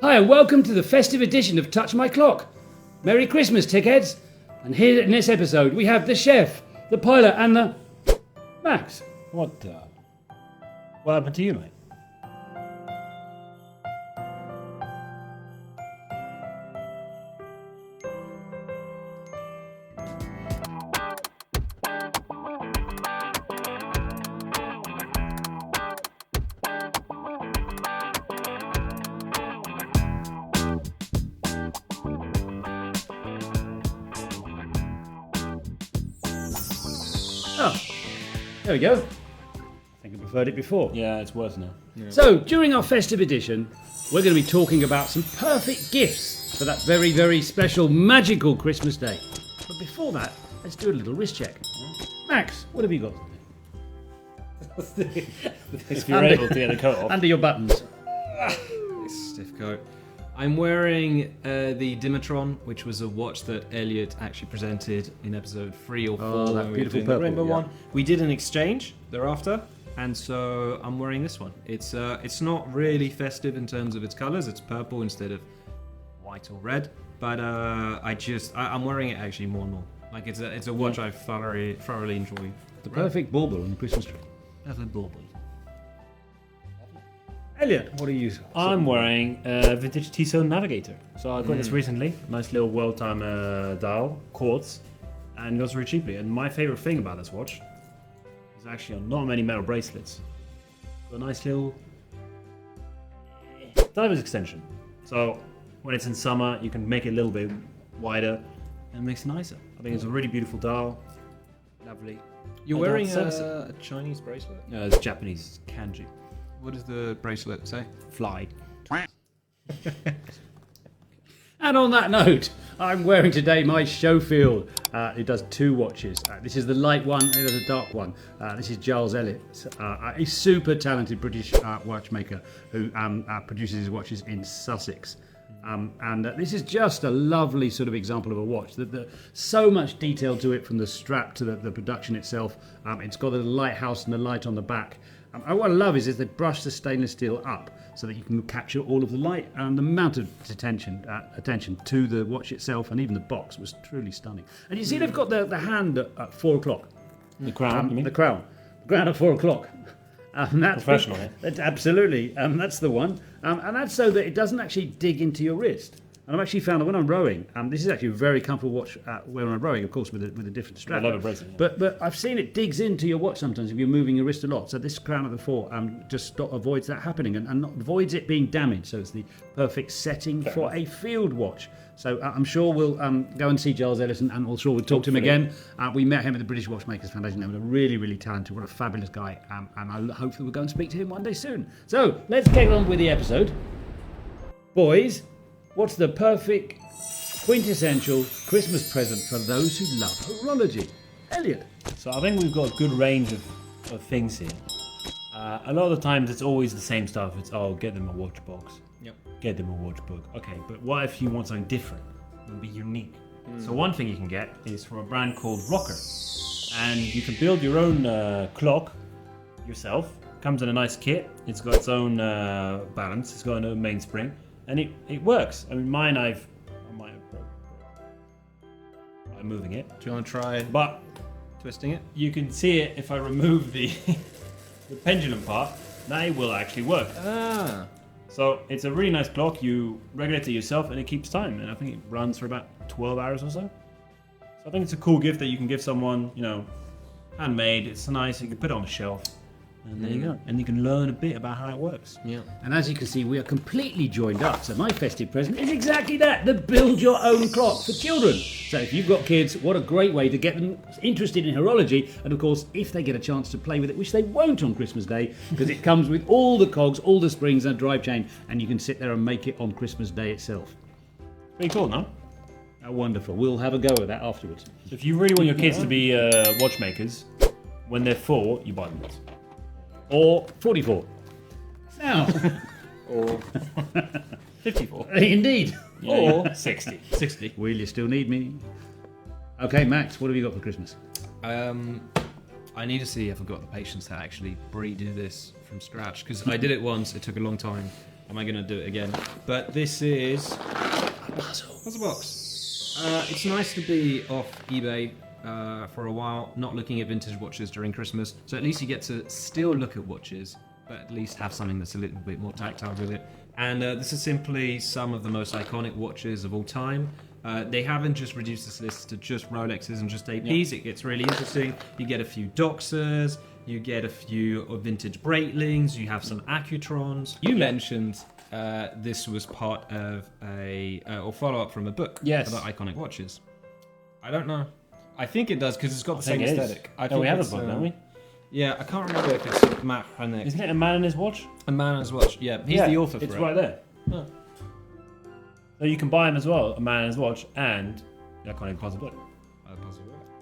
Hi and welcome to the festive edition of Touch My Clock. Merry Christmas, tickheads. And here in this episode we have the chef, the pilot and the... Max. What happened to you, mate? Oh, there we go. I think I preferred it before. Yeah, it's worse now. Yeah. So, during our festive edition, we're going to be talking about some perfect gifts for that very, very special, magical Christmas day. But before that, let's do a little wrist check. Max, what have you got? If you're able to get the coat off. Under your buttons. Stiff coat. I'm wearing the Dimitron, which was a watch that Eliot actually presented in episode 3 or 4. Oh, that when we were beautiful doing purple, the rainbow yeah. one. We did an exchange thereafter, and so I'm wearing this one. It's not really festive in terms of its colours. It's purple instead of white or red. But I'm wearing it actually more and more. Like it's a watch I thoroughly enjoy. The perfect bauble on the Christmas tree. Perfect bauble. Elliot, what are you? I'm wearing a vintage Tissot Navigator. So I got this recently. Nice little well-timed dial, quartz, and it goes very cheaply. And my favorite thing about this watch is actually on not many metal bracelets. A nice little diver's extension. So when it's in summer, you can make it a little bit wider and it makes it nicer. I think it's a really beautiful dial. Lovely. You're I wearing don't service it. a Chinese bracelet? It's Japanese kanji. What does the bracelet say? Fly. And on that note, I'm wearing today my Schofield. It does 2 watches. This is the light one, and there's a dark one. This is Giles Elliot, a super talented British watchmaker who produces his watches in Sussex. This is just a lovely sort of example of a watch. So much detail to it, from the strap to the production itself. It's got a lighthouse and a light on the back. What I love is they brush the stainless steel up so that you can capture all of the light, and the amount of attention to the watch itself and even the box was truly stunning. And you see they've got the hand at 4 o'clock. The crown, you mean? The crown at 4 o'clock. That's professional, eh? That's absolutely. That's the one. And that's so that it doesn't actually dig into your wrist. And I've actually found that when I'm rowing, this is actually a very comfortable watch when I'm rowing, of course, with a different strap. I love a bracelet. Yeah. But I've seen it digs into your watch sometimes if you're moving your wrist a lot. So this crown at the 4 just avoids that happening and avoids it being damaged. So it's the perfect setting for a field watch. So I'm sure we'll go and see Giles Ellison, and I'm sure we'll talk to him again. We met him at the British Watchmakers Foundation. He was a really, really talented, what a fabulous guy. And I hope that we'll go and speak to him one day soon. So let's get on with the episode. Boys, what's the perfect, quintessential Christmas present for those who love horology? Elliot. So I think we've got a good range of things here. A lot of the times it's always the same stuff. It's, get them a watch box. Yep. Get them a watch book. Okay, but what if you want something different? It would be unique. So one thing you can get is from a brand called Rocker. And you can build your own clock yourself. Comes in a nice kit. It's got its own balance. It's got an own mainspring. And it works. I mean, mine I might have broke. I'm moving it. Do you want to try But twisting it? you can see it if I remove the the pendulum part. That will actually work. Ah. So it's a really nice clock. You regulate it yourself and it keeps time. And I think it runs for about 12 hours or so. So I think it's a cool gift that you can give someone, handmade. It's nice. You can put it on the shelf. And there you go. And you can learn a bit about how it works. Yeah. And as you can see, we are completely joined up. So my festive present is exactly that, the build your own clock for children. So if you've got kids, what a great way to get them interested in horology. And of course, if they get a chance to play with it, which they won't on Christmas Day, because it comes with all the cogs, all the springs and drive chain, and you can sit there and make it on Christmas Day itself. Pretty cool, no? Wonderful. We'll have a go at that afterwards. If you really want your kids to be watchmakers, when they're 4, you buy them this. Or 44. Now. Or 54. Indeed. Or 60. 60. Will you still need me? Okay, Max, what have you got for Christmas? I need to see if I've got the patience to actually redo this from scratch, because I did it once. It took a long time. Am I going to do it again? But this is a puzzle box. It's nice to be off eBay for a while, not looking at vintage watches during Christmas. So at least you get to still look at watches, but at least have something that's a little bit more tactile with it. And this is simply some of the most iconic watches of all time. They haven't just reduced this list to just Rolexes and just APs. It gets really interesting. You get a few Doxers, you get a few vintage Breitlings, you have some Accutrons. You mentioned this was part of a or follow-up from a book about iconic watches. I don't know. I think it does because it's got the same aesthetic. We have a book, don't we? Yeah, I can't remember if it's Matt Hennig. Isn't it A Man and His Watch? A Man and His Watch, yeah. He's the author for it. It's right there. Oh. So you can buy them as well, A Man and His Watch and the iconic puzzle book.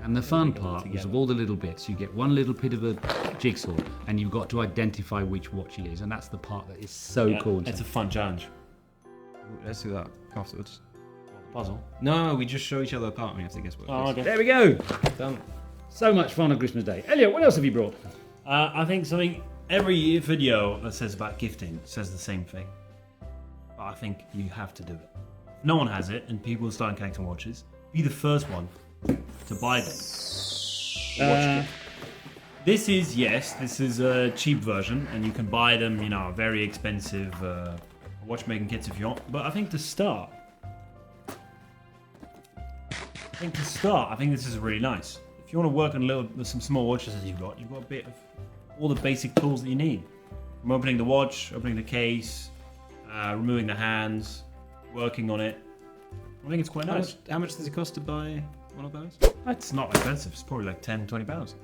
And the fun part is of all the little bits, you get one little bit of a jigsaw and you've got to identify which watch it is. And that's the part that is so cool. It's a fun challenge. Let's do that afterwards. Puzzle? No, we just show each other apart and we have to guess what it is. Okay. There we go. Done. So much fun on Christmas Day. Elliot, what else have you brought? I think something, every video that says about gifting says the same thing. But I think you have to do it. If no one has it and people start collecting watches, be the first one to buy them. This is a cheap version and you can buy them, very expensive watchmaking kits if you want. But I think to start, I think this is really nice. If you want to work on with some small watches that you've got a bit of all the basic tools that you need. From opening the watch, opening the case, removing the hands, working on it. I think it's quite nice. How much does it cost to buy one of those? It's not expensive. It's probably like £10-20.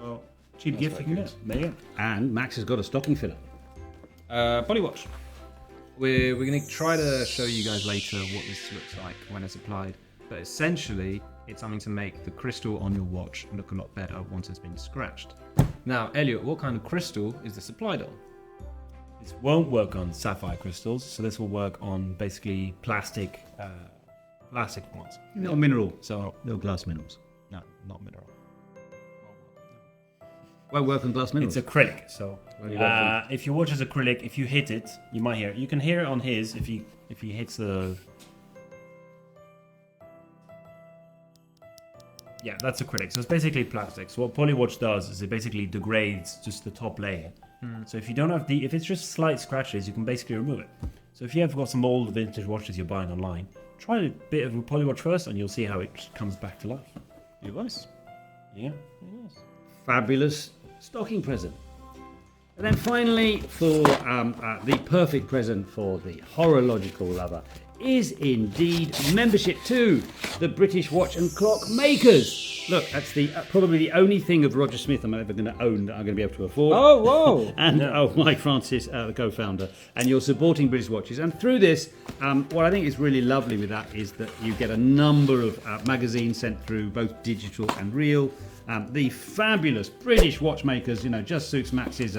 Well, cheap gift you can get. There you go. And Max has got a stocking filler. Polywatch. We're going to try to show you guys later what this looks like when it's applied. But essentially, it's something to make the crystal on your watch look a lot better once it's been scratched. Now, Eliot, what kind of crystal is this applied on? This won't work on sapphire crystals, so this will work on basically plastic ones. Little mineral. So Little glass minerals. no, not mineral. Won't work on glass minerals. It's acrylic. So if your watch is acrylic, if you hit it, you might hear it. You can hear it on his if he hits the. Yeah, that's acrylic. So it's basically plastic. So what Polywatch does is it basically degrades just the top layer. So if you don't have if it's just slight scratches, you can basically remove it. So if you have got some old vintage watches you're buying online, try a bit of a Polywatch first, and you'll see how it comes back to life. Nice. Yeah. Fabulous stocking present. And then finally, for the perfect present for the horological lover is indeed membership to the British Watch and Clock Makers. Look, that's the probably the only thing of Roger Smith I'm ever going to own that I'm going to be able to afford. Oh, whoa! And Mike Francis, the co-founder, and you're supporting British Watches. And through this, what I think is really lovely with that is that you get a number of magazines sent through, both digital and real. The fabulous British watchmakers, just suits Max's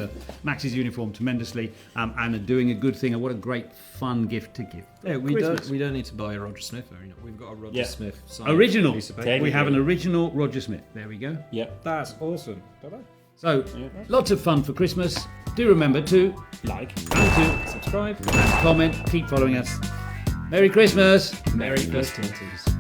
uniform tremendously, and are doing a good thing. And what a great fun gift to give. Yeah, we don't need to buy a Roger Smith. We've got a Roger Smith signed original. piece of paper. We have an original Roger Smith. There we go. Yep. That's awesome. So, lots of fun for Christmas. Do remember to Like and to Subscribe. and comment. Keep following us. Merry Christmas. Merry Christmas.